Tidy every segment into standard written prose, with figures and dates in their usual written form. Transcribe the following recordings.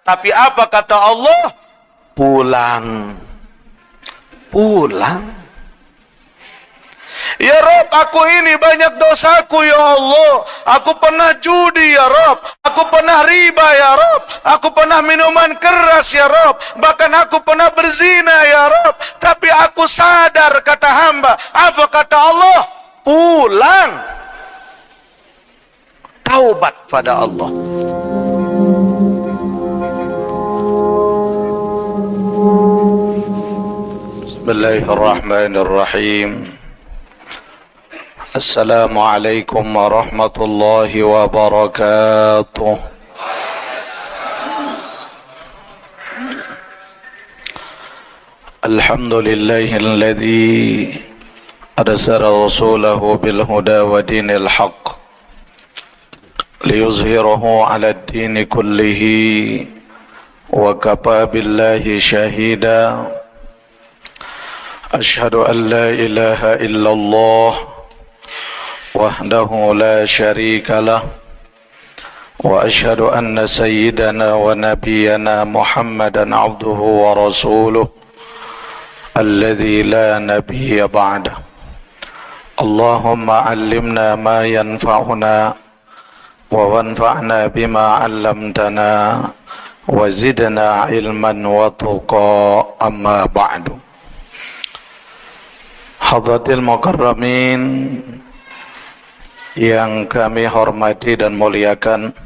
Tapi apa kata Allah? Pulang. Pulang. Ya Rob, aku ini banyak dosaku ya Allah. Aku pernah judi ya Rob. Aku pernah riba ya Rob. Aku pernah minuman keras ya Rob. Bahkan aku pernah berzina ya Rob. Tapi aku sadar, kata hamba. Apa kata Allah? Pulang. Taubat pada Allah. Bismillahirrahmanirrahim. Assalamualaikum warahmatullahi wabarakatuh. Alhamdulillahilladzi arsala rasulahu bil huda wa dinil haqq liyuzhirahu 'ala ad-din kullihi wa kafa billahi shahida. Asyhadu an la ilaha illallah wahdahu la syarika lah wa asyhadu anna sayyidana wa nabiyyana Muhammadan abduhu wa rasuluh alladzi la nabiyya ba'dah. Allahumma 'allimna ma yanfa'una wa wanfa'na bima 'allamtana wa zidna ilman wa tuqa, amma ba'du. Hadratil mukarramin yang kami hormati dan muliakan,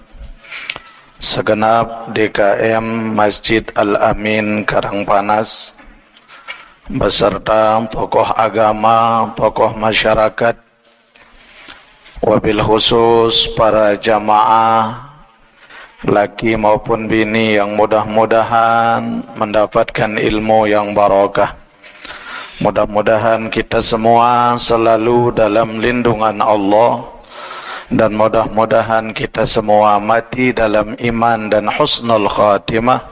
segenap DKM Masjid Al-Amin Karangpanas beserta tokoh agama, tokoh masyarakat, wabil khusus para jamaah laki maupun bini yang mudah-mudahan mendapatkan ilmu yang barokah. Mudah-mudahan kita semua selalu dalam lindungan Allah, dan mudah-mudahan kita semua mati dalam iman dan husnul khatimah,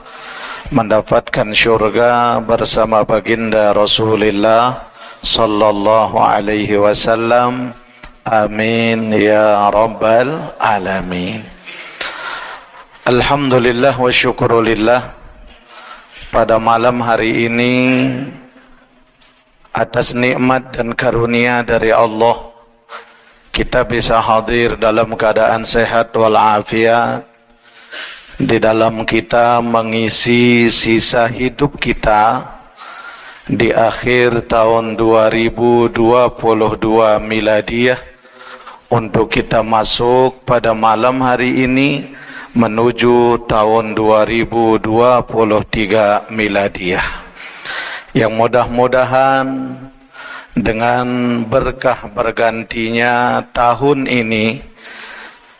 mendapatkan syurga bersama baginda Rasulullah sallallahu alaihi wasallam. Amin ya rabbal alamin. Alhamdulillah wa syukurulillah, pada malam hari ini atas nikmat dan karunia dari Allah kita bisa hadir dalam keadaan sehat walafiat, di dalam kita mengisi sisa hidup kita di akhir tahun 2022 miladiyah, untuk kita masuk pada malam hari ini menuju tahun 2023 miladiyah, yang mudah-mudahan dengan berkah bergantinya tahun ini,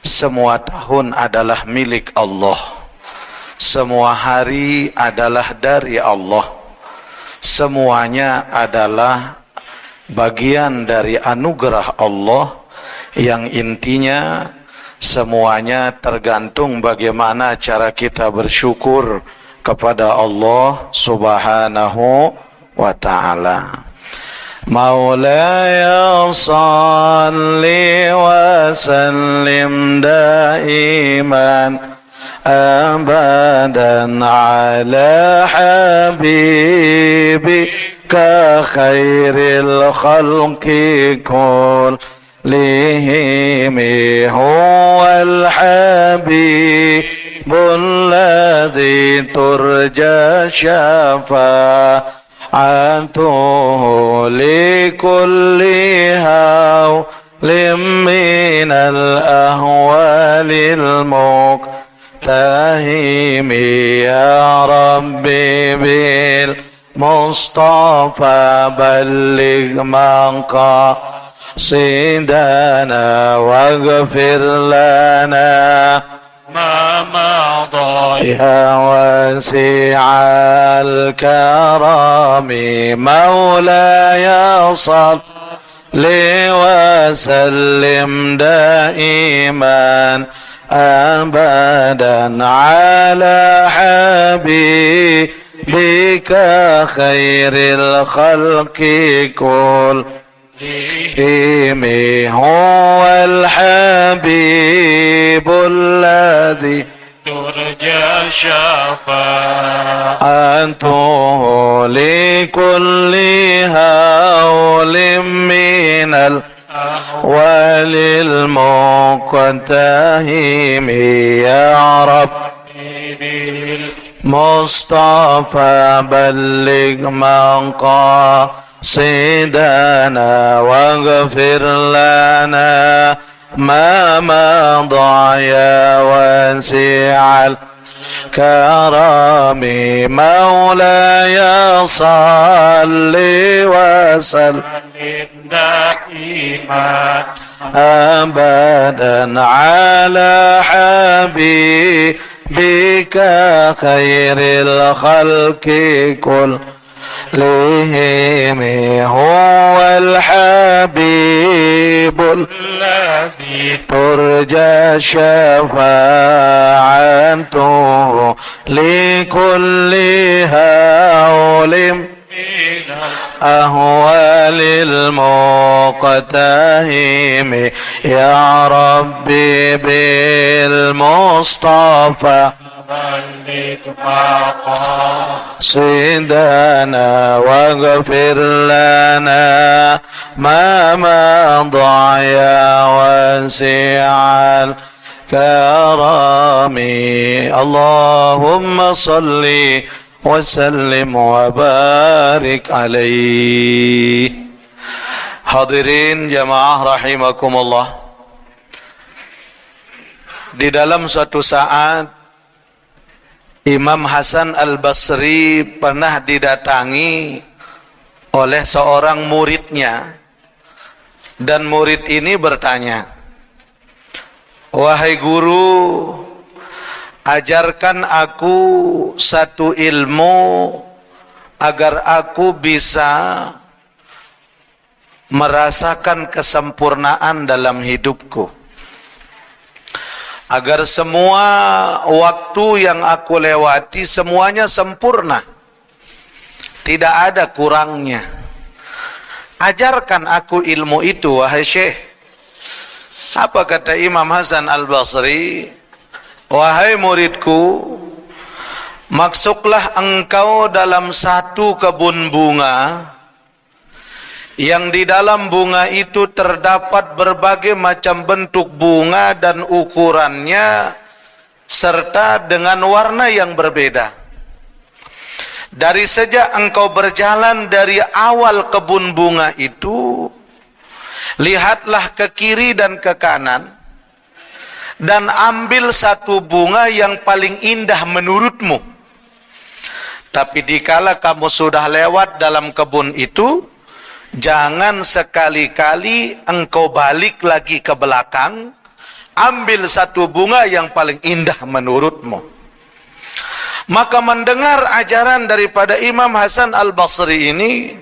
semua tahun adalah milik Allah, semua hari adalah dari Allah, semuanya adalah bagian dari anugerah Allah, yang intinya semuanya tergantung bagaimana cara kita bersyukur kepada Allah subhanahu wa ta'ala. Maulaya salli wa sallim daiman abadan ala habibika khairil khalqi kullihim huwal habib الذي ترجى شفاعته لكل هول من الأهوال المقتحم يا ربي بالمصطفى بلغ مقاصدنا واغفر لنا ما مضى يا واسع الكرم مولاي صل وسلم دائما أبدا على حبيبك خير الخلق كلهم هو الحبيب الذي ترجى شفاعته لكل هول من وللمقتهم يا رب مصطفى بلغ مقاصدنا واغفر لنا ما مضى يا واسع الكرم مولاي صل وسلم دائما أبدا على حبيبك خير الخلق كلهم هو الحبيب الذي ترجى شفاعته لكل هول أهوال المقتهم يا ربي بالمصطفى مقاصدنا واغفر لنا ما مضى يا واسع الكرم اللهم صل وسلم وبارك عليه. Hadirin jamaah rahimakumullah. Di dalam suatu saat Imam Hasan Al-Basri pernah didatangi oleh seorang muridnya, dan murid ini bertanya, "Wahai guru, ajarkan aku satu ilmu agar aku bisa merasakan kesempurnaan dalam hidupku, agar semua waktu yang aku lewati semuanya sempurna, tidak ada kurangnya. Ajarkan aku ilmu itu wahai Syekh." Apa kata Imam Hasan Al-Basri? "Wahai muridku, masuklah engkau dalam satu kebun bunga yang di dalam bunga itu terdapat berbagai macam bentuk bunga dan ukurannya serta dengan warna yang berbeda. Dari sejak engkau berjalan dari awal kebun bunga itu, lihatlah ke kiri dan ke kanan dan ambil satu bunga yang paling indah menurutmu. Tapi dikala kamu sudah lewat dalam kebun itu, jangan sekali-kali engkau balik lagi ke belakang, ambil satu bunga yang paling indah menurutmu." Maka mendengar ajaran daripada Imam Hasan Al-Basri ini,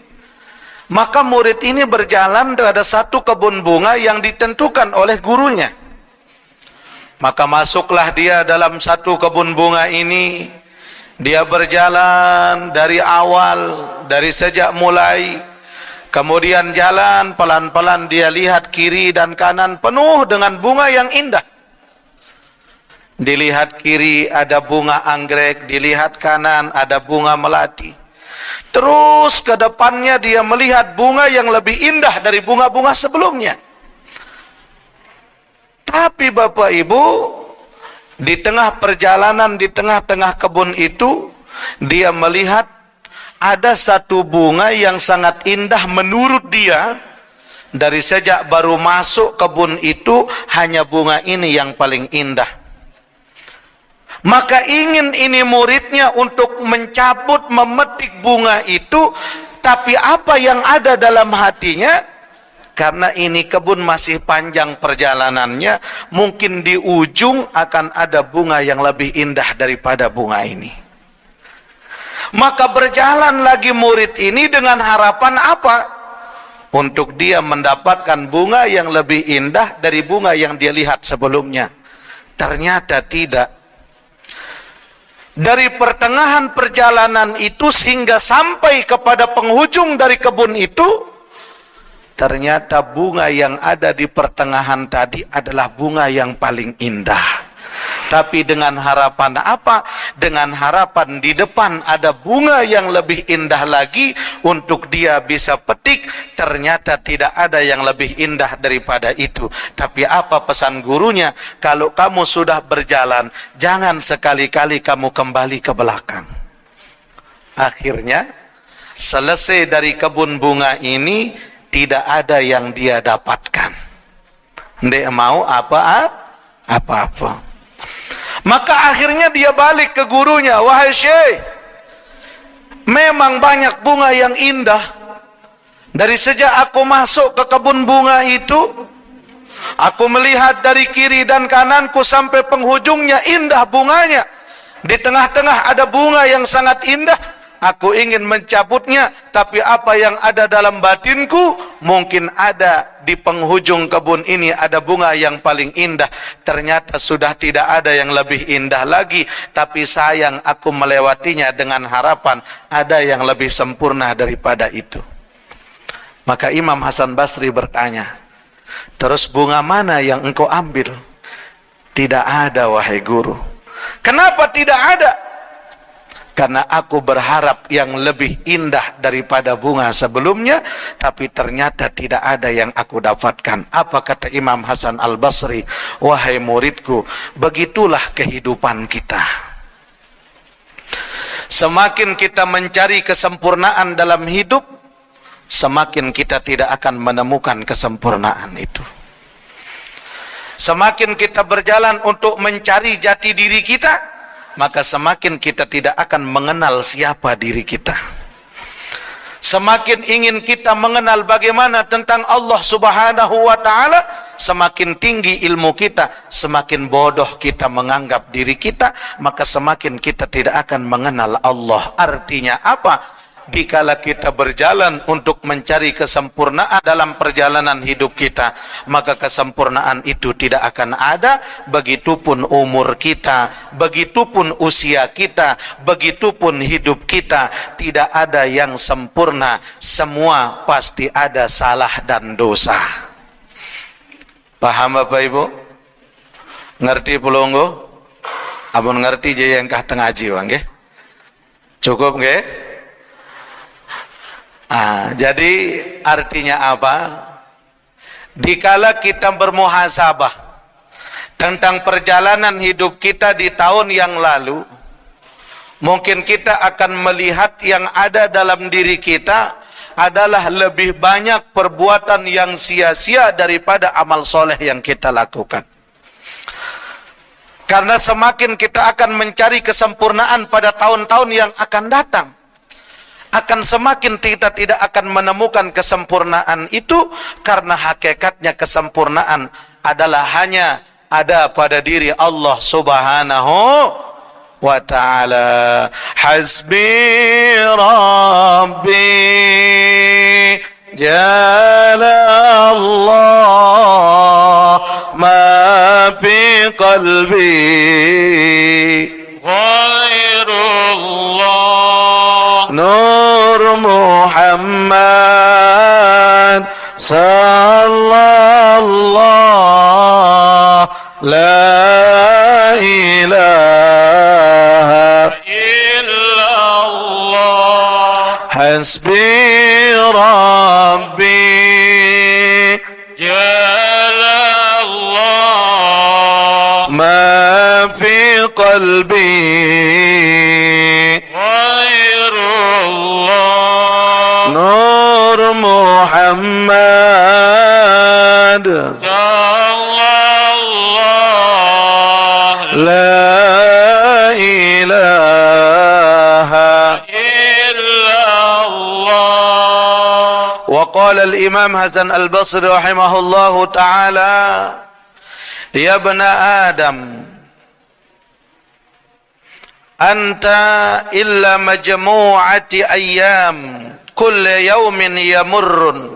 maka murid ini berjalan pada satu kebun bunga yang ditentukan oleh gurunya. Maka masuklah dia dalam satu kebun bunga ini. Dia berjalan dari awal, dari sejak mulai. Kemudian jalan pelan-pelan, dia lihat kiri dan kanan penuh dengan bunga yang indah. Dilihat kiri ada bunga anggrek, dilihat kanan ada bunga melati. Terus ke depannya dia melihat bunga yang lebih indah dari bunga-bunga sebelumnya. Tapi Bapak Ibu, di tengah perjalanan, di tengah-tengah kebun itu, dia melihat ada satu bunga yang sangat indah menurut dia. Dari sejak baru masuk kebun itu, hanya bunga ini yang paling indah. Maka ingin ini muridnya untuk mencabut, memetik bunga itu, tapi apa yang ada dalam hatinya? Karena ini kebun masih panjang perjalanannya, mungkin di ujung akan ada bunga yang lebih indah daripada bunga ini. Maka berjalan lagi murid ini dengan harapan apa? Untuk dia mendapatkan bunga yang lebih indah dari bunga yang dia lihat sebelumnya. Ternyata tidak. Dari pertengahan perjalanan itu sehingga sampai kepada penghujung dari kebun itu, ternyata bunga yang ada di pertengahan tadi adalah bunga yang paling indah. Tapi dengan harapan apa? Dengan harapan di depan ada bunga yang lebih indah lagi untuk dia bisa petik. Ternyata tidak ada yang lebih indah daripada itu. Tapi apa pesan gurunya? Kalau kamu sudah berjalan, jangan sekali-kali kamu kembali ke belakang. Akhirnya selesai dari kebun bunga ini, tidak ada yang dia dapatkan. Ndek mau apa-apa. Maka akhirnya dia balik ke gurunya, wahai Syekh, memang banyak bunga yang indah. Dari sejak aku masuk ke kebun bunga itu, aku melihat dari kiri dan kananku sampai penghujungnya indah bunganya. Di tengah-tengah ada bunga yang sangat indah. Aku ingin mencabutnya, tapi apa yang ada dalam batinku, mungkin ada di penghujung kebun ini ada bunga yang paling indah. Ternyata sudah tidak ada yang lebih indah lagi, tapi sayang aku melewatinya dengan harapan ada yang lebih sempurna daripada itu. Maka Imam Hasan Basri bertanya, terus bunga mana yang engkau ambil? Tidak ada, wahai guru. Kenapa tidak ada? Karena aku berharap yang lebih indah daripada bunga sebelumnya, tapi ternyata tidak ada yang aku dapatkan. Apa kata Imam Hasan Al-Basri? Wahai muridku, begitulah kehidupan kita. Semakin kita mencari kesempurnaan dalam hidup, semakin kita tidak akan menemukan kesempurnaan itu. Semakin kita berjalan untuk mencari jati diri kita, maka semakin kita tidak akan mengenal siapa diri kita. Semakin ingin kita mengenal bagaimana tentang Allah Subhanahu wa ta'ala, semakin tinggi ilmu kita, semakin bodoh kita menganggap diri kita, maka semakin kita tidak akan mengenal Allah. Artinya apa? Dikala kita berjalan untuk mencari kesempurnaan dalam perjalanan hidup kita, maka kesempurnaan itu tidak akan ada. Begitupun umur kita, begitupun usia kita, begitupun hidup kita, tidak ada yang sempurna. Semua pasti ada salah dan dosa. Paham Bapak Ibu? Ngerti pulunggu? Abun ngerti je yang kah tengah jiwa, nggih? Cukup nggih? Jadi artinya apa? Dikala kita bermuhasabah tentang perjalanan hidup kita di tahun yang lalu, mungkin kita akan melihat yang ada dalam diri kita adalah lebih banyak perbuatan yang sia-sia daripada amal soleh yang kita lakukan. Karena semakin kita akan mencari kesempurnaan pada tahun-tahun yang akan datang, akan semakin kita tidak akan menemukan kesempurnaan itu, karena hakikatnya kesempurnaan adalah hanya ada pada diri Allah Subhanahu wa ta'ala. Hasbi Rabbi Jalla Allah ma fi qalbi ghairullah Nur Muhammad sallallahu la ilaha illallah. Hasbi Rabbi Jalallah ma fi qalbi Nur Muhammad sallallahu la ilaha illallah. Wa qala al-Imam Hasan Al-Basri rahimahullahu ta'ala, ya bna Adam, anta illa majmu'ati ayyam kulli yawmin yamurrun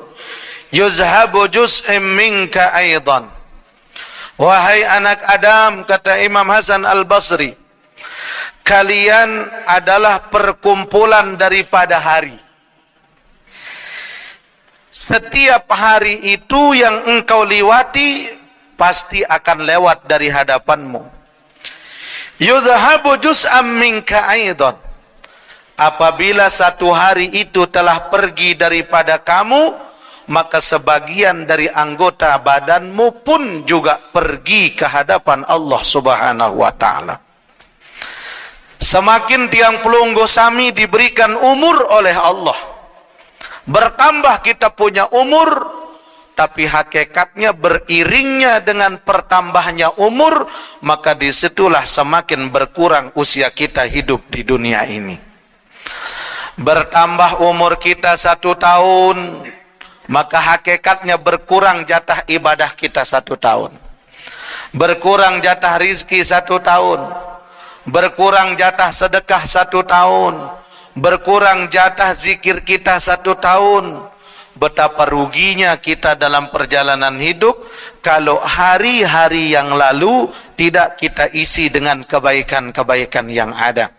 yuzhabu juz'in minka aidan. Wahai anak Adam, kata Imam Hasan Al-Basri, kalian adalah perkumpulan daripada hari. Setiap hari itu yang engkau liwati pasti akan lewat dari hadapanmu. Yudhabu juz'am minka aidan. Apabila satu hari itu telah pergi daripada kamu, maka sebagian dari anggota badanmu pun juga pergi ke hadapan Allah Subhanahu wa ta'ala. Semakin tiang pelunggu sami diberikan umur oleh Allah, bertambah kita punya umur, tapi hakikatnya beriringnya dengan pertambahnya umur, maka disitulah semakin berkurang usia kita hidup di dunia ini. Bertambah umur kita 1 tahun, maka hakikatnya berkurang jatah ibadah kita 1 tahun, berkurang jatah rizki 1 tahun, berkurang jatah sedekah 1 tahun, berkurang jatah zikir kita 1 tahun. Betapa ruginya kita dalam perjalanan hidup kalau hari-hari yang lalu tidak kita isi dengan kebaikan-kebaikan yang ada.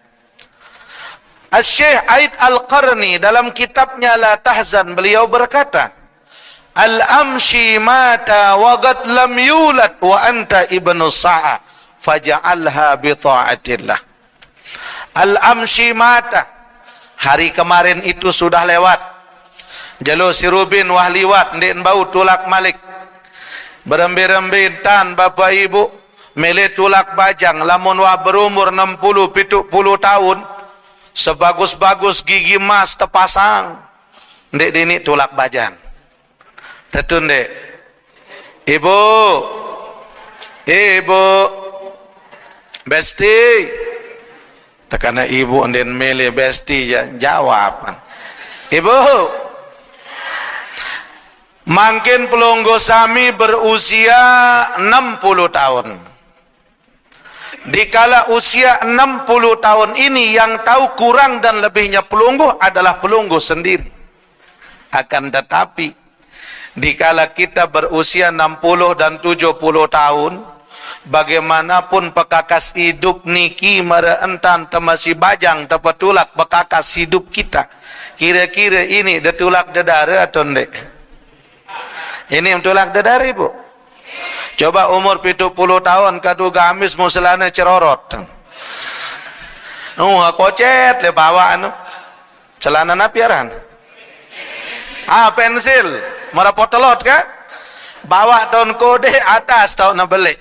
Asy-Syaikh Aid Al-Qarni dalam kitabnya La Tahzan, beliau berkata, Al-amshi mata wa qad lam yulad wa anta ibnu sa'a faj'alha bi ta'atillah. Al-amshi mata, hari kemarin itu sudah lewat. Jalo sirubin wah liwat ndek bau tulak malik. Berembe-rembe tan bapak ibu mele tulak bajang lamun wah berumur 60 70 tahun, sebagus-bagus gigi emas terpasang, ndek dini tulak bajang. Tetun dek. Ibu. Besti. Tekana ibu ndek mele besti jawab. Ibu. Mangkin pelunggu sami berusia 60 tahun. Dikala usia 60 tahun ini yang tahu kurang dan lebihnya pelunggu adalah pelunggu sendiri. Akan tetapi dikala kita berusia 60 dan 70 tahun, bagaimanapun pekakas hidup niki mereentan temasi bajang tepetulak pekakas hidup kita. Kira-kira ini detulak dedara atau ndek? Ini tulak dedara ibu. Coba umur 70 tahun kadu gamis muselana cerorot. Kocet le bawa anu. Celana napiaran. Pensil, merapot telot ka? Bawa tahun kode atas tahun beli.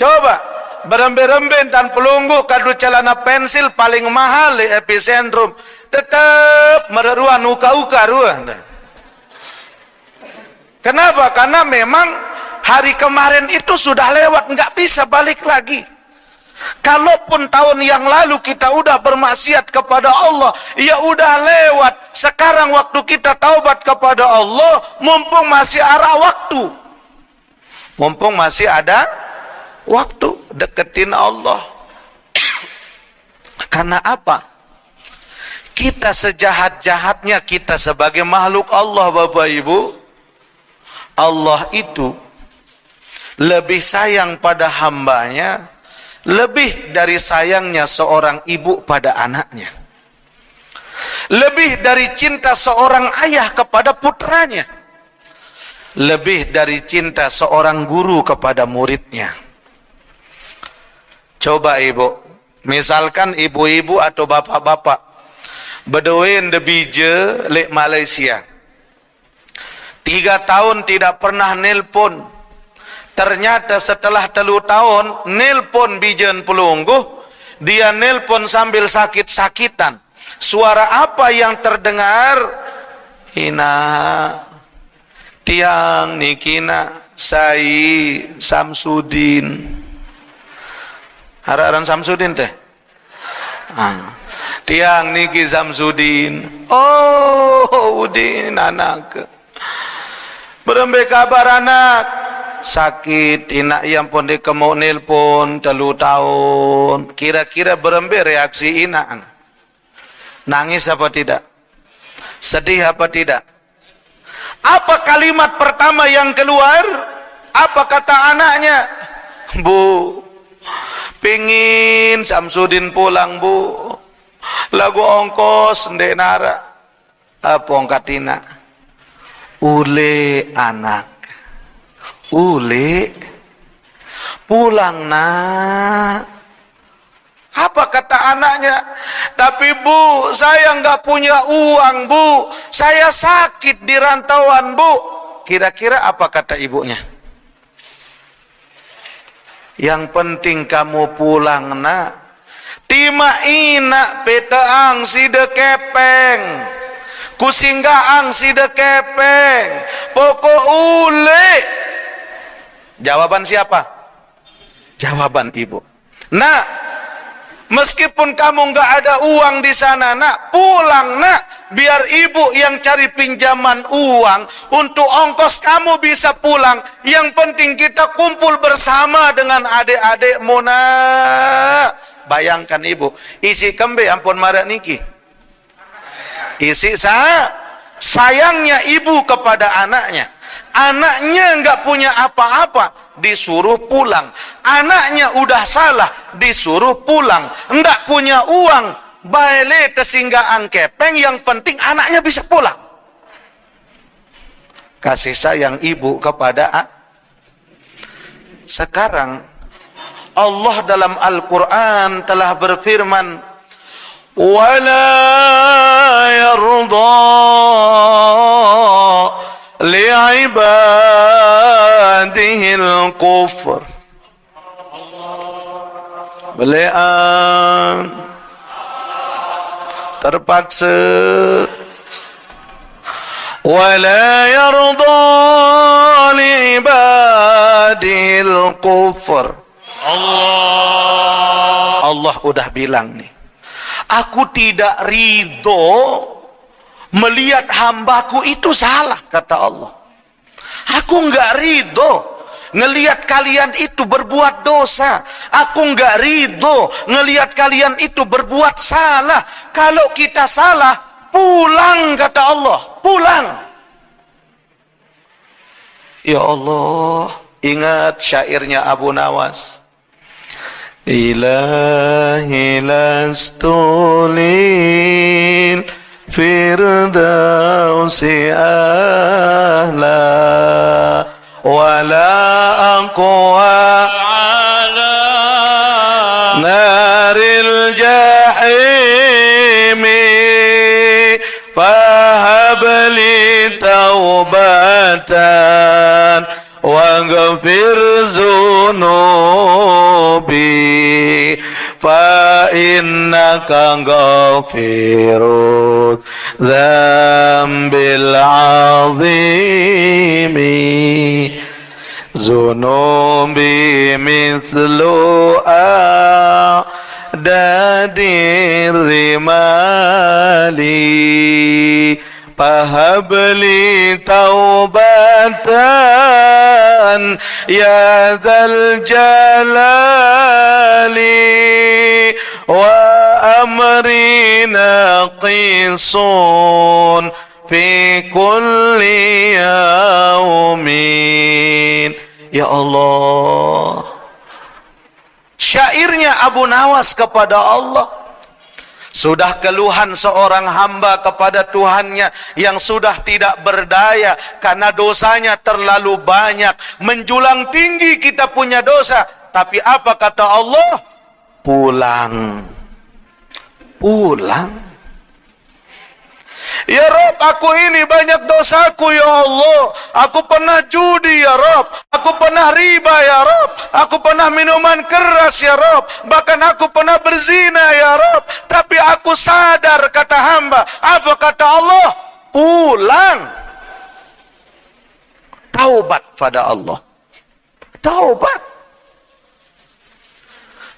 Coba berembe-rembe dan pelunggu kadu celana pensil paling mahal di epicentrum. Tetap mereruan uka-uka ruan. Kenapa? Karena memang hari kemarin itu sudah lewat, nggak bisa balik lagi. Kalaupun tahun yang lalu kita udah bermaksiat kepada Allah, ya udah lewat. Sekarang waktu kita taubat kepada Allah, mumpung masih ada waktu. Mumpung masih ada waktu, deketin Allah. Karena apa? Kita sejahat-jahatnya kita sebagai makhluk Allah, Bapak Ibu, Allah itu lebih sayang pada hambanya lebih dari sayangnya seorang ibu pada anaknya, lebih dari cinta seorang ayah kepada putranya, lebih dari cinta seorang guru kepada muridnya. Coba ibu, misalkan ibu-ibu atau bapak-bapak bedoin de bije lek Malaysia, 3 tahun tidak pernah nelpon. Ternyata setelah 3 tahun nelpon bijen pelungguh, dia nelpon sambil sakit-sakitan. Suara apa yang terdengar? Ina tiang nikina Sai Samsudin. Araran Samsudin teh? Tiang niki Samsudin. Oh, udin anak. Berembe kabar anak sakit, inak yang pun dikemau nelpon 3 tahun. Kira-kira berembe reaksi inak? Nangis apa tidak? Sedih apa tidak? Apa kalimat pertama yang keluar? Apa kata anaknya? Bu, pingin Samsudin pulang bu, lagu ongkos ndek nara. Apa ongkatina? Ule anak, ule pulang nak, Apa kata anaknya? Tapi Bu, saya nggak punya uang Bu, saya sakit di rantauan Bu. Kira-kira apa kata ibunya? Yang penting kamu pulang nak. Tima ina petaang si de kepeng, kusinggaang si de kepeng, pokok ule. Jawaban siapa? Jawaban ibu. Nak, meskipun kamu nggak ada uang di sana nak, pulang nak. Biar ibu yang cari pinjaman uang untuk ongkos kamu bisa pulang. Yang penting kita kumpul bersama dengan adik-adikmu nak. Bayangkan ibu, isi kembe ampun marah niki. Isi sayangnya ibu kepada anaknya. Anaknya nggak punya apa-apa, disuruh pulang. Anaknya udah salah, disuruh pulang. Nggak punya uang, baile tesinggaan kepeng, yang penting anaknya bisa pulang. Kasih sayang ibu kepada sekarang Allah dalam Al-Quran telah berfirman, wala yarda li'ibadihil kufr. Belian terpaksa. Wala yarda li'ibadihil kufr. Allah udah bilang nih, aku tidak ridho melihat hambaku itu salah, kata Allah. Aku nggak ridho ngelihat kalian itu berbuat dosa. Aku nggak ridho ngelihat kalian itu berbuat salah. Kalau kita salah, pulang, kata Allah, pulang. Ya Allah, ingat syairnya Abu Nawas. Ilahi lastulil firdausi ahla wala aqwa ala naril jahimi fahabli taubatan waghfir zunubi fa innaka ghafirud dzambil azimi zunubi mithlu adadir rimali fahabli taubatan ya dzal jalali wa amrina qisun fi kulli yaumin. Ya Allah, syairnya Abu Nawas kepada Allah. Sudah keluhan seorang hamba kepada Tuhannya yang sudah tidak berdaya karena dosanya terlalu banyak. Menjulang tinggi kita punya dosa. Tapi apa kata Allah? Pulang. Pulang. Ya Rob, aku ini banyak dosaku ya Allah. Aku pernah judi ya Rob. Aku pernah riba ya Rob. Aku pernah minuman keras ya Rob. Bahkan aku pernah berzina ya Rob. Tapi aku sadar, kata hamba. Apa kata Allah? Pulang. Taubat pada Allah. Taubat.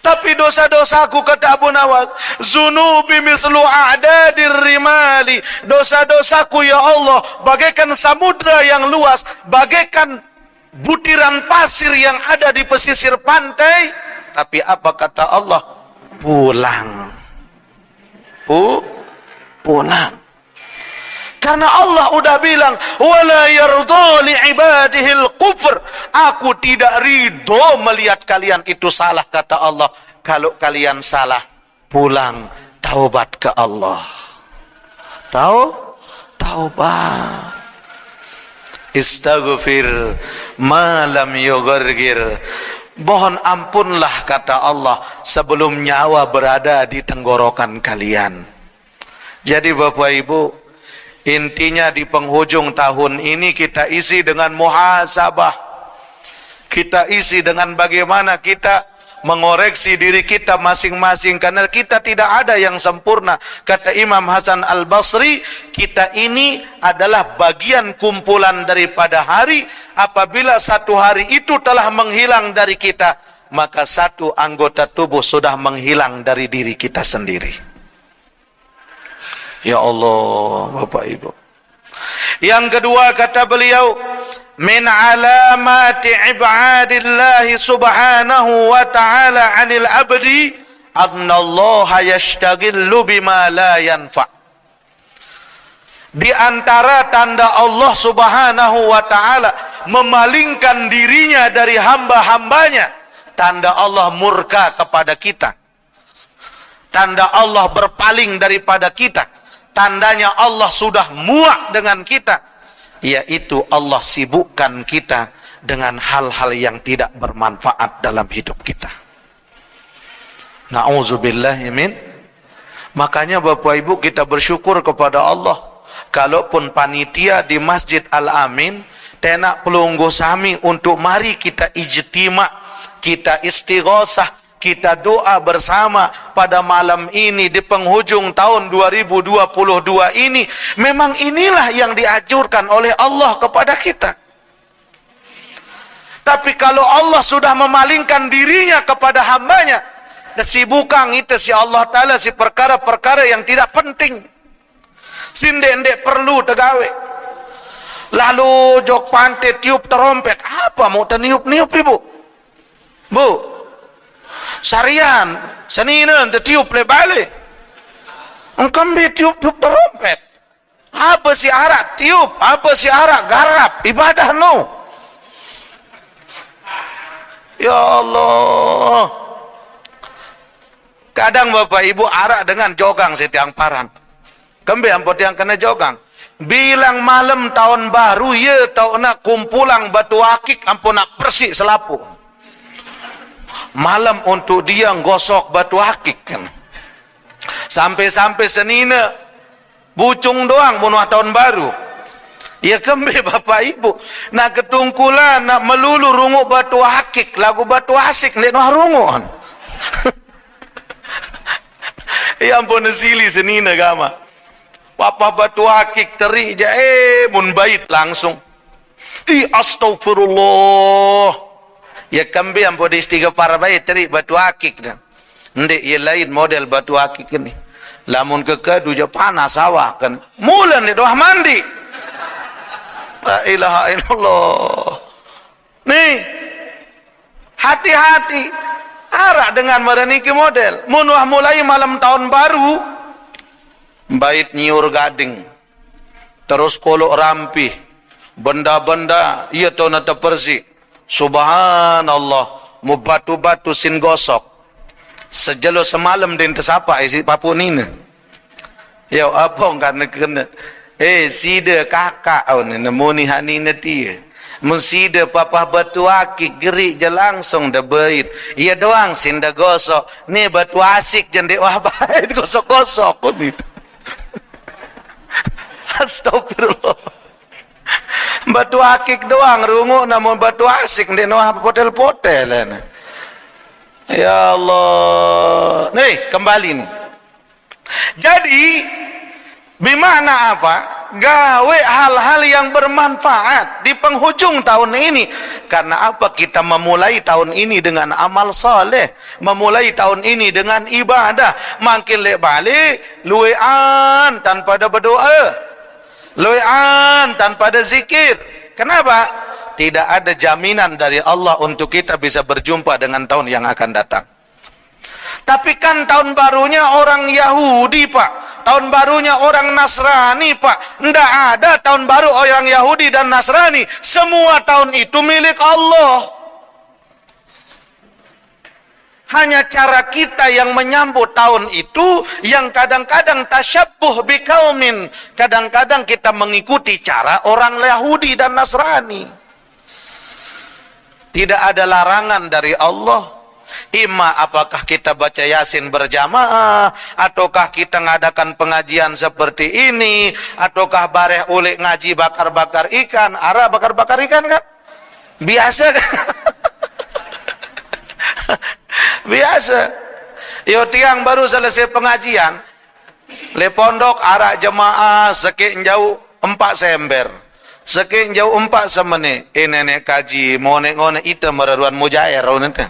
Tapi dosa-dosaku, kata Abu Nawas, zunubi mislu a'dadir rimali. Dosa-dosaku ya Allah bagaikan samudra yang luas, bagaikan butiran pasir yang ada di pesisir pantai. Tapi apa kata Allah? Pulang. Pulang. Karena Allah udah bilang, wala yarda li ibadihil kufr. Aku tidak ridho melihat kalian itu salah, kata Allah. Kalau kalian salah, pulang, taubat ke Allah. Taubat. Istaghfir ma lam yughargir Mohon ampunlah, kata Allah, sebelum nyawa berada di tenggorokan kalian. Jadi Bapak Ibu, intinya di penghujung tahun ini kita isi dengan muhasabah. Kita isi dengan bagaimana kita mengoreksi diri kita masing-masing, karena kita tidak ada yang sempurna. Kata Imam Hasan Al-Basri, kita ini adalah bagian kumpulan daripada hari. Apabila satu hari itu telah menghilang dari kita, maka satu anggota tubuh sudah menghilang dari diri kita sendiri. Ya Allah, Bapak Ibu. Yang kedua kata beliau, min alamati ibadillahi subhanahu wa ta'ala 'anil abdi annallaha yashtagillu bima la yanfa'. Di antara tanda Allah subhanahu wa ta'ala memalingkan dirinya dari hamba-hambanya, tanda Allah murka kepada kita, tanda Allah berpaling daripada kita, tandanya Allah sudah muak dengan kita, yaitu Allah sibukkan kita dengan hal-hal yang tidak bermanfaat dalam hidup kita. Na'udzubillahi min. Makanya Bapak Ibu, kita bersyukur kepada Allah. Kalaupun panitia di Masjid Al-Amin tenak pelungguh sami untuk mari kita ijtima, kita istighosah, kita doa bersama pada malam ini di penghujung tahun 2022 ini. Memang inilah yang dianjurkan oleh Allah kepada kita. Tapi kalau Allah sudah memalingkan dirinya kepada hambanya, kesibukan itu si Allah Ta'ala si perkara-perkara yang tidak penting, sindek-ndek perlu tegawe. Lalu jok pantai tiup terompet, apa mau teniup-niup ibu? Bu, sarian seninen tiup lebale, engkau tiup-tiup terompet. Apa si arak tiup, apa si arak garap, ibadah no. Ya Allah. Kadang Bapak Ibu arak dengan jogang setiang paran. Kembe ampun yang kena jogang. Bilang malam tahun baru, ya tau nak kumpulang batu akik ampun nak bersih selapu. Malam untuk dia gosok batu akik kan. Sampai-sampai senina bucung doang bunuh tahun baru. Ya kembe Bapak Ibu. Nak ketungkulan, nak melulu rungu batu akik, lagu batu asik ni noh rungu. Ya ampun sili senina gama. Papa batu akik terik je, mun bait langsung. Astaghfirullah. Ya kembe ampun di istighfar bait terik batu akik dah. Ndek ye lain model batu akik ni. Lamun kekadu je panas awak kan. Mulan ni doah mandi. La ilaha illallah. Nih, hati-hati. Arak dengan mereniki model. Mun wah mulai malam tahun baru, bait nyiur gading, terus kolok rampih, benda-benda iya tu nata persi. Subhanallah, mu batu-batu sin gosok. Sejelo semalam din tersapa isi papu nina. Ya apa kan kena. Sida kakak au ni nemuni hanina tie. Mun sida papa batu akik gerik je langsung dah bait. Iya doang sin dah gosok. Ni batu asik jendek wah bait gosok-gosok ni. Astagfirullah. Batu akik doang rungu, namun batu asik dia noh potel-potel kan. Ya Allah. Nih kembali nih. Jadi bimana apa? Gawe hal-hal yang bermanfaat di penghujung tahun ini. Karena apa? Kita memulai tahun ini dengan amal soleh, memulai tahun ini dengan ibadah. Makin lek balik luwean tanpa ada berdoa, luwean tanpa ada zikir. Kenapa? Tidak ada jaminan dari Allah untuk kita bisa berjumpa dengan tahun yang akan datang. Tapi kan tahun barunya orang Yahudi Pak, tahun barunya orang Nasrani Pak. Tidak ada tahun baru orang Yahudi dan Nasrani. Semua tahun itu milik Allah. Hanya cara kita yang menyambut tahun itu yang kadang-kadang tasyabbuh biqaumin. Kadang-kadang kita mengikuti cara orang Yahudi dan Nasrani. Tidak ada larangan dari Allah. Ima apakah kita baca Yasin berjamaah, ataukah kita ngadakan pengajian seperti ini, ataukah bareh ulik ngaji bakar-bakar ikan. Ara bakar-bakar ikan kan? Biasa kan? Biasa. Yo tiang baru selesai pengajian, le pondok arak jemaah sekian jauh 4 sember. Sekian jauh 4 semene. Nenek kaji mau ngone itu meraruan mujair nanti.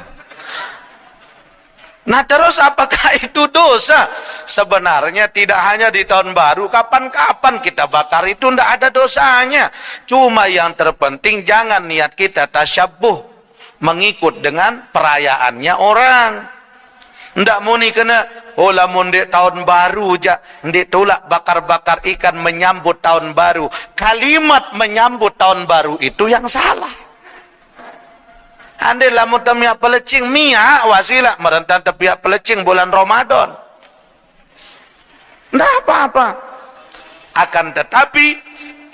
Nah terus apakah itu dosa? Sebenarnya tidak hanya di tahun baru, kapan-kapan kita bakar itu tidak ada dosanya. Cuma yang terpenting jangan niat kita tasyabbuh, mengikut dengan perayaannya orang. Ndak muni kena lamun dek tahun baru ja, ndik tolak bakar-bakar ikan menyambut tahun baru. Kalimat menyambut tahun baru itu yang salah. Andai lamun tamiak pelecing miak wasilah merentan tepiak pelecing bulan Ramadan. Ndak apa-apa. Akan tetapi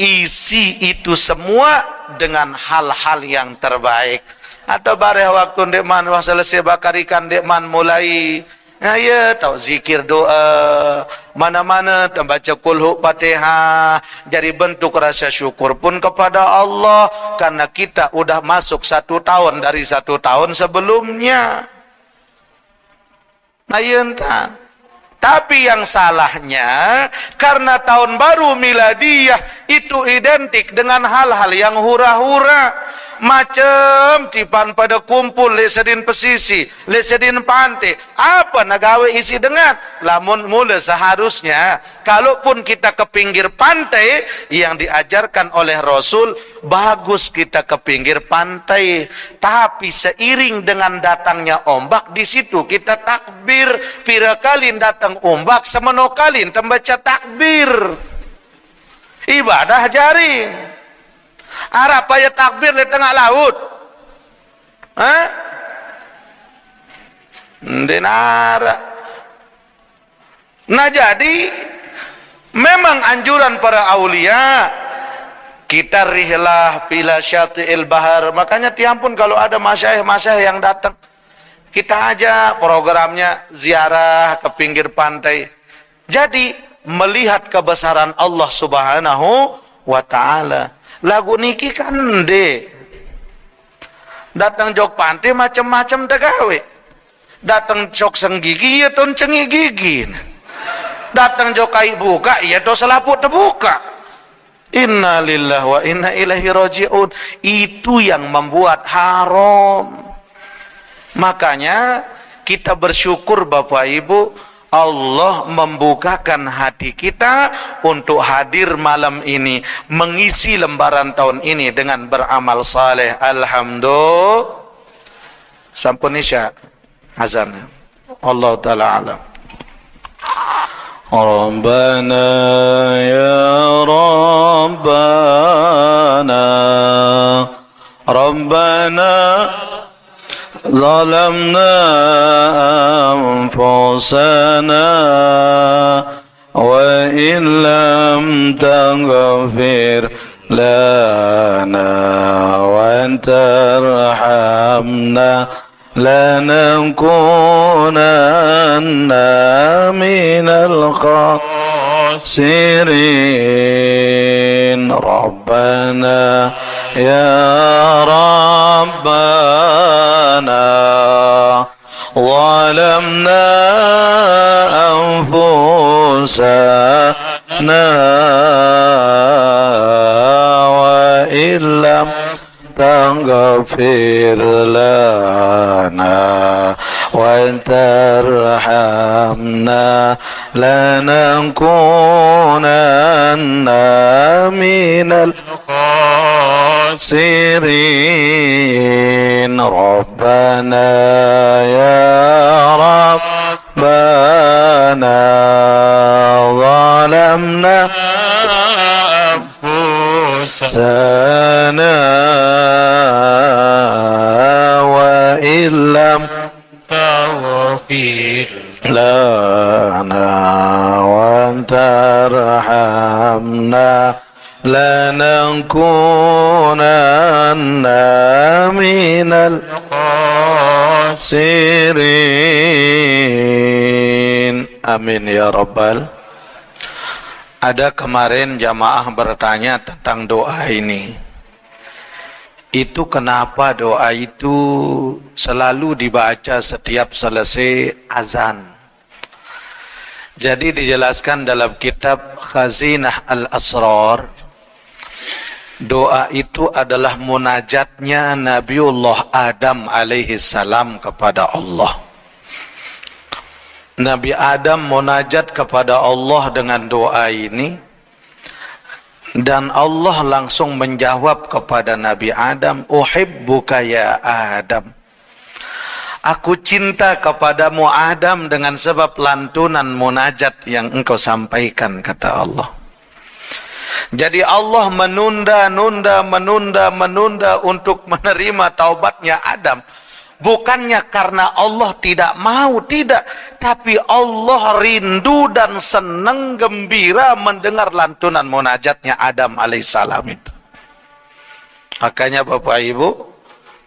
isi itu semua dengan hal-hal yang terbaik. Atau bareh waktu ndek man selesai bakar ikan ndek man mulai ya tahu zikir doa mana-mana membaca qul Fatihah, jadi bentuk rasa syukur pun kepada Allah karena kita udah masuk 1 tahun dari 1 tahun sebelumnya. Nah entah. Tapi yang salahnya karena tahun baru miladiyah itu identik dengan hal-hal yang hura-hura. Macam tipan pada kumpul lesedin pesisi, lesedin pantai. Apa nagawe isi dengan? Lamun mula seharusnya kalaupun kita ke pinggir pantai yang diajarkan oleh Rasul, bagus kita ke pinggir pantai. Tapi seiring dengan datangnya ombak di situ kita takbir. Pira kali datang ombak semeno kali tembaca takbir. Ibadah jaring. Arab payah takbir di tengah laut. Hah? Denara. Nah jadi memang anjuran para aulia kita rihlah bila syati'il bahar. Makanya tiampun kalau ada masyayikh yang datang, kita ajak programnya ziarah ke pinggir pantai. Jadi melihat kebesaran Allah Subhanahu wa ta'ala. Lagu niki kan de datang jok pantai macam-macam tegawe. Datang jok senggigi ya ton cengi gigi. Datang jok kai buka ya to selaput terbuka. Inna lillahi wa inna ilaihi raji'un. Itu yang membuat haram. Makanya kita bersyukur Bapak Ibu, Allah membukakan hati kita untuk hadir malam ini, mengisi lembaran tahun ini dengan beramal saleh. Alhamdulillah. Sampun isya azan. Allah taala alam. Rabbana ya Rabbana Rabbana ظلمنا أنفسنا وإن لم تغفر لنا وترحمنا لنكونن من الخاسرين ربنا يا ربنا ظلمنا أنفسنا وإن لم تغفر لنا وترحمنا لنكونن من الخاسرين ربنا يا ربنا ظلمنا أنفسنا وإن لم تغفر لنا وترحمنا lanakunanna minal khasirin. Amin ya rabbal. Ada kemarin jamaah bertanya tentang doa ini. Itu kenapa doa itu selalu dibaca setiap selesai azan? Jadi dijelaskan dalam kitab Khazinah Al-Asrar, doa itu adalah munajatnya Nabiullah Adam alaihi salam kepada Allah. Nabi Adam munajat kepada Allah dengan doa ini, dan Allah langsung menjawab kepada Nabi Adam, uhibbuka ya Adam, aku cinta kepadamu Adam dengan sebab lantunan munajat yang engkau sampaikan, kata Allah. Jadi Allah menunda untuk menerima taubatnya Adam. Bukannya karena Allah tidak mau, tidak. Tapi Allah rindu dan senang gembira mendengar lantunan munajatnya Adam alaihissalam itu. Makanya Bapak Ibu,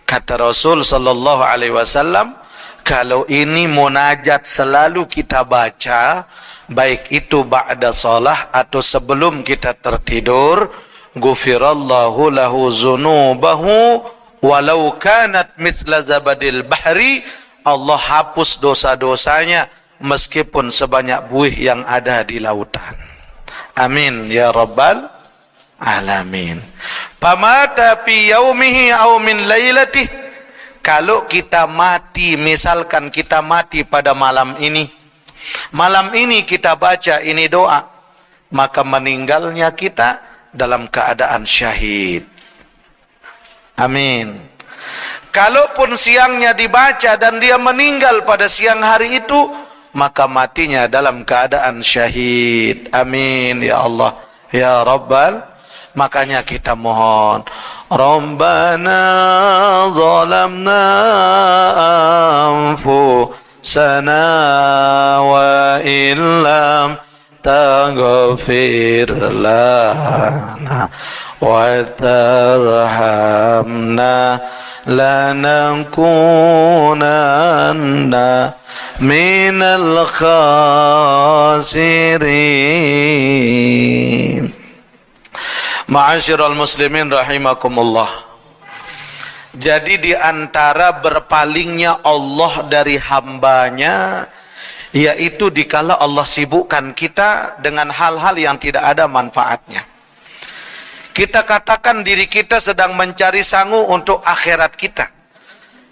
kata Rasul sallallahu alaihi wasallam, kalau ini munajat selalu kita baca, baik itu ba'da shalah atau sebelum kita tertidur, ghufirallahu lahu dzunubahu walau kanat misla zabadil bahri, Allah hapus dosa-dosanya meskipun sebanyak buih yang ada di lautan. Amin ya rabbal alamin. Pamata fi yaumihi aw min lailatih, kalau kita mati, misalkan kita mati pada malam ini kita baca ini doa, maka meninggalnya kita dalam keadaan syahid. Amin. Kalaupun siangnya dibaca dan dia meninggal pada siang hari itu, maka matinya dalam keadaan syahid. Amin ya Allah ya Rabbal. Makanya kita mohon, Rabbana zalamna anfusana wa illam taghfir lana wa tarhamna lanakunanna minal khasirin. Ma'asyiral muslimin rahimakumullah. Jadi di antara berpalingnya Allah dari hambanya, yaitu dikala Allah sibukkan kita dengan hal-hal yang tidak ada manfaatnya. Kita katakan diri kita sedang mencari sangu untuk akhirat kita.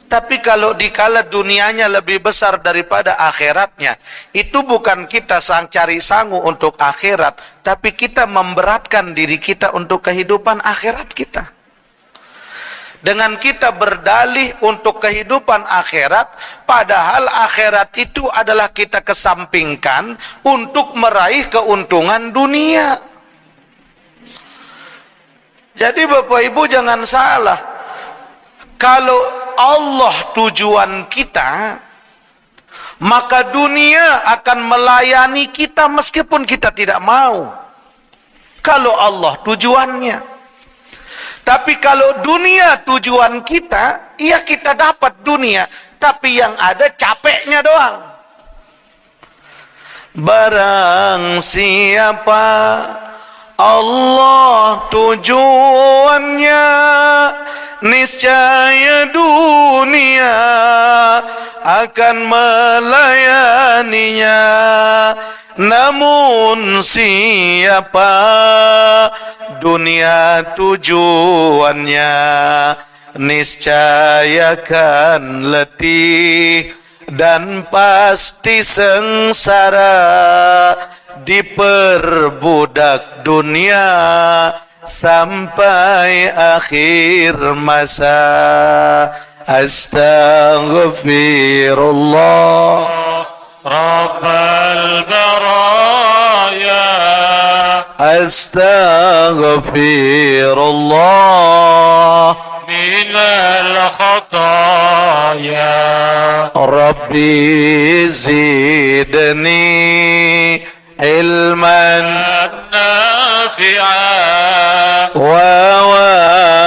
Tapi kalau dikala dunianya lebih besar daripada akhiratnya, itu bukan kita cari sangu untuk akhirat, tapi kita memberatkan diri kita untuk kehidupan akhirat kita. Dengan kita berdalih untuk kehidupan akhirat, padahal akhirat itu adalah kita kesampingkan untuk meraih keuntungan dunia. Jadi Bapak Ibu jangan salah, kalau Allah tujuan kita, maka dunia akan melayani kita meskipun kita tidak mau. Kalau Allah tujuannya. Tapi kalau dunia tujuan kita, ya kita dapat dunia, tapi yang ada capeknya doang. Barang siapa Allah tujuannya, niscaya dunia akan melayaninya. Namun siapa dunia tujuannya, niscaya akan letih dan pasti sengsara, diperbudak dunia sampai akhir masa. Astaghfirullah Rabbal baraya, astaghfirullah minal khataya, Rabbi zidni ilman نافعا ووافقني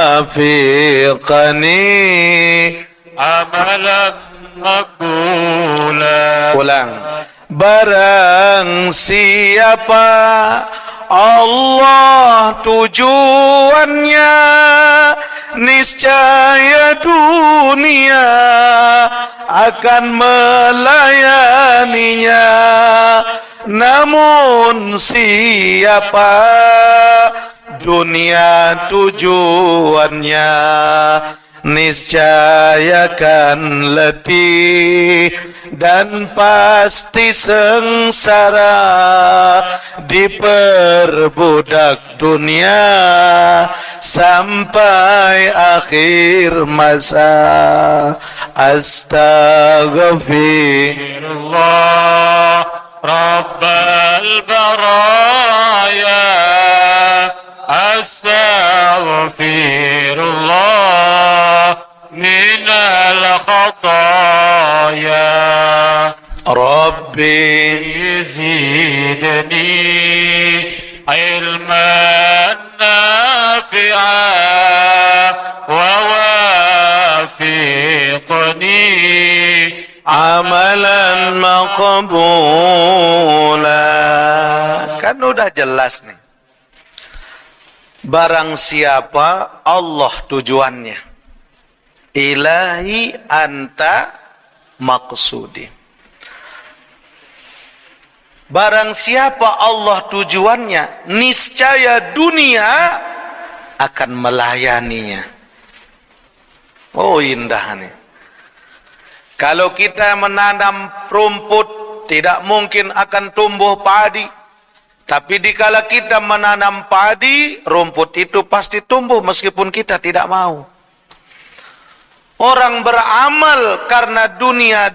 عملا مقبولا. Ulang. Barang siapa Allah tujuannya, niscaya dunia akan melayaninya. Namun siapa dunia tujuannya, niscaya kan letih dan pasti sengsara, diperbudak dunia sampai akhir masa. Astaghfirullah Rabbal baraya, astaghfirullah minal khataya. Rabbi zidni ilman nafi'an wa wafiqni amalan maqbula. Kan udah jelas nih. Barang siapa Allah tujuannya, ilahi anta maqsudi. Barang siapa Allah tujuannya, niscaya dunia akan melayaninya. Oh, indah nih. Kalau kita menanam rumput, tidak mungkin akan tumbuh padi. Tapi dikala kita menanam padi, rumput itu pasti tumbuh meskipun kita tidak mau. Orang beramal karena dunia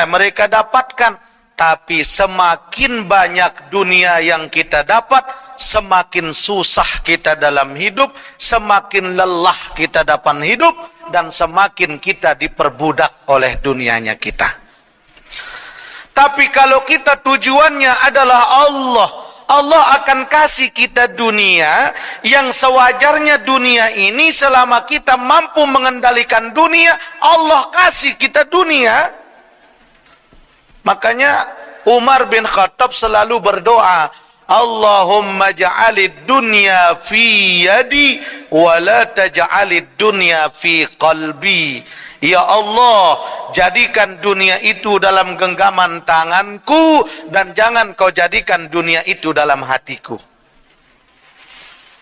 mereka dapatkan. Tapi semakin banyak dunia yang kita dapat, semakin susah kita dalam hidup, semakin lelah kita dalam hidup, dan semakin kita diperbudak oleh dunianya kita. Tapi kalau kita tujuannya adalah Allah, Allah akan kasih kita dunia yang sewajarnya. Dunia ini selama kita mampu mengendalikan dunia, Allah kasih kita dunia. Makanya Umar bin Khattab selalu berdoa, Allahumma ja'alid dunya fi yadi wa la taj'alid dunya fi qalbi. Ya Allah, jadikan dunia itu dalam genggaman tanganku, dan jangan kau jadikan dunia itu dalam hatiku.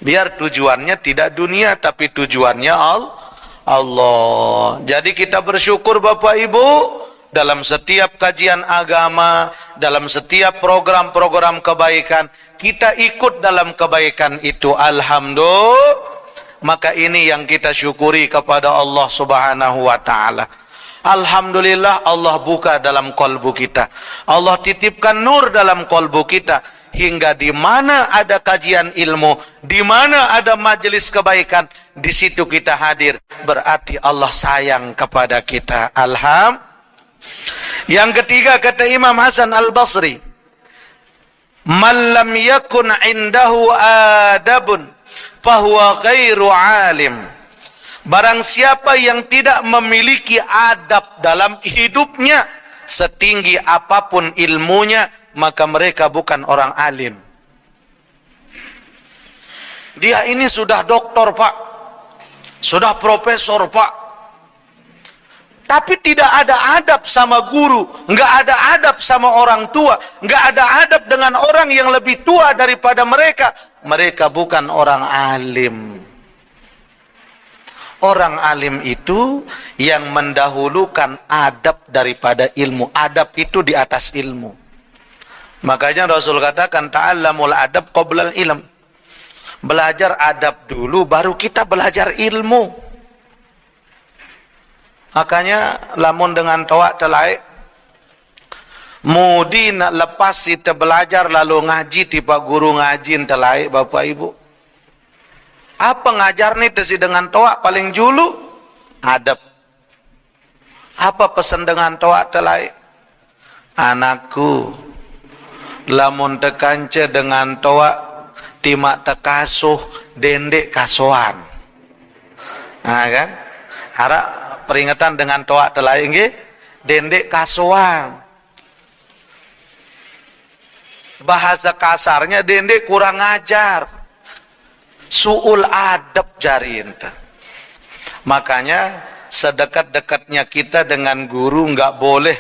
Biar tujuannya tidak dunia, tapi tujuannya Allah. Jadi kita bersyukur Bapak Ibu, dalam setiap kajian agama, dalam setiap program-program kebaikan, kita ikut dalam kebaikan itu. Alhamdulillah. Maka ini yang kita syukuri kepada Allah Subhanahu wa ta'ala. Alhamdulillah, Allah buka dalam kolbu kita. Allah titipkan nur dalam kolbu kita. Hingga di mana ada kajian ilmu, di mana ada majelis kebaikan, di situ kita hadir. Berarti Allah sayang kepada kita. Alhamdulillah. Yang ketiga kata Imam Hasan Al-Basri, man lam yakun indahu adabun fahuwa ghairu alim. Barang siapa yang tidak memiliki adab dalam hidupnya, setinggi apapun ilmunya, maka mereka bukan orang alim. Dia ini sudah doktor Pak, sudah profesor Pak, tapi tidak ada adab sama guru, nggak ada adab sama orang tua, nggak ada adab dengan orang yang lebih tua daripada mereka. Mereka bukan orang alim. Orang alim itu yang mendahulukan adab daripada ilmu. Adab itu di atas ilmu. Makanya Rasul katakan, ta'allamul adab qabla ilm. Belajar adab dulu, baru kita belajar ilmu. Makanya lamun dengan toak telai, mudi nak lepas kita belajar lalu ngaji tiba guru ngajin telai Bapak Ibu. Apa ngajar nih tesi dengan toak paling julu? Adab. Apa pesan dengan toak telai? Anakku, lamun tekance dengan toak, timak tekasuh dendek kasuan. Nah kan? Ara peringatan dengan toa telaing dendek kasuan. Bahasa kasarnya dendek kurang ajar. Su'ul adab jari ente. Makanya sedekat-dekatnya kita dengan guru nggak boleh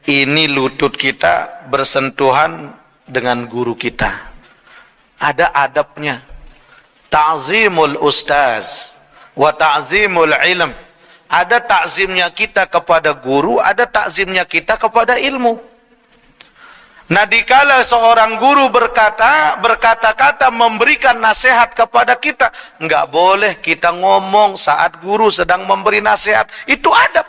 ini lutut kita bersentuhan dengan guru kita. Ada adabnya. Ta'zimul ustaz wa ta'zimul ilm. Ada takzimnya kita kepada guru, ada takzimnya kita kepada ilmu. Nah, dikala seorang guru berkata-kata memberikan nasihat kepada kita, nggak boleh kita ngomong saat guru sedang memberi nasihat. Itu adab.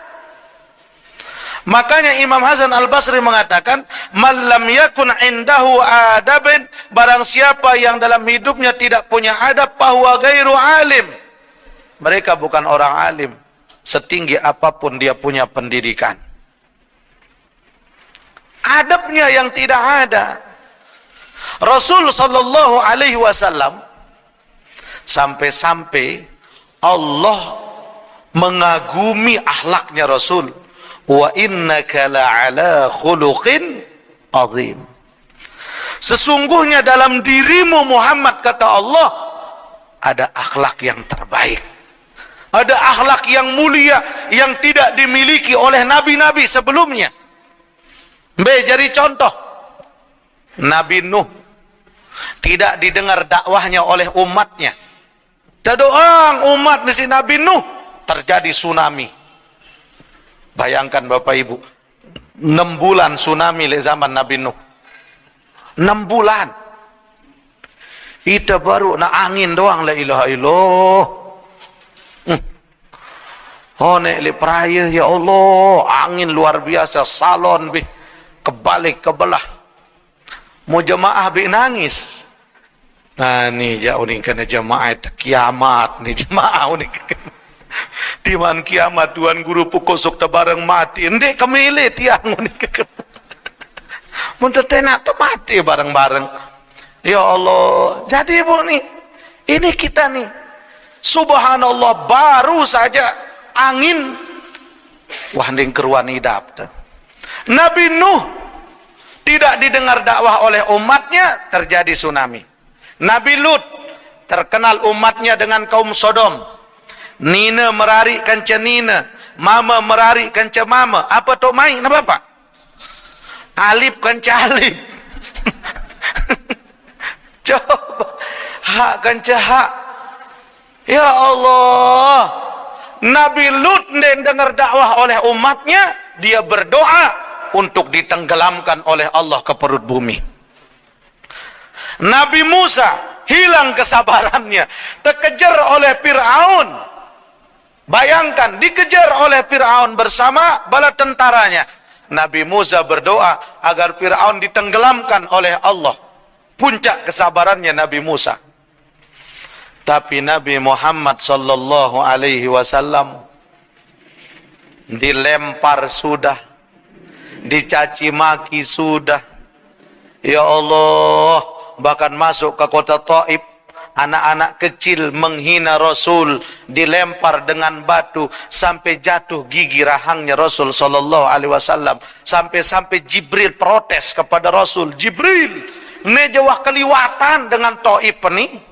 Makanya Imam Hasan Al-Basri mengatakan, "Man lam yakun indahu adabin", barang siapa yang dalam hidupnya tidak punya adab, fahuwa ghairu alim. Mereka bukan orang alim, setinggi apapun dia punya pendidikan. Adabnya yang tidak ada. Rasul sallallahu alaihi wasallam sampai-sampai Allah mengagumi akhlaknya Rasul. Wa innaka la'ala khuluqin azim. Sesungguhnya dalam dirimu Muhammad, kata Allah, ada akhlak yang terbaik. Ada akhlak yang mulia yang tidak dimiliki oleh nabi-nabi sebelumnya. Jadi contoh, Nabi Nuh tidak didengar dakwahnya oleh umatnya. Doang umat di sini Nabi Nuh terjadi tsunami. Bayangkan Bapak Ibu, 6 bulan tsunami le zaman Nabi Nuh. 6 bulan. Kita baru na angin doang, la ilaha illallah. Oh nek le peraya ya Allah, angin luar biasa, salon bih kebalik kebelah. Mau jemaah bi nangis. Nah ni jauh ni kena jemaah kiamat ni jemaah ni. Di man kiamat tuan guru pukul sok bareng mati. Ndek kemile tiang ni. Mun tenak tu mati bareng-bareng. Ya Allah. Jadi Bu ni, ini kita nih. Subhanallah, baru saja angin wah nding keruan hidap tu. Nabi Nuh tidak didengar dakwah oleh umatnya, terjadi tsunami. Nabi Lut terkenal umatnya dengan kaum Sodom. Nina merari kanca nina, mama merari kanca mama. Apa tok mai? Napa Pak? Alif kanca alif. Coba hak kanca hak. Ya Allah. Nabi Lut dengar dakwah oleh umatnya, dia berdoa untuk ditenggelamkan oleh Allah ke perut bumi. Nabi Musa hilang kesabarannya, terkejar oleh Fir'aun. Bayangkan, dikejar oleh Fir'aun bersama bala tentaranya. Nabi Musa berdoa agar Fir'aun ditenggelamkan oleh Allah. Puncak kesabarannya Nabi Musa. Tapi Nabi Muhammad sallallahu alaihi wasallam dilempar sudah, dicaci maki sudah. Ya Allah, bahkan masuk ke kota Taif, anak-anak kecil menghina Rasul, dilempar dengan batu sampai jatuh gigi rahangnya Rasul sallallahu alaihi wasallam. Sampai-sampai Jibril protes kepada Rasul, "Jibril, ne jawah keliwatan dengan Taif ni.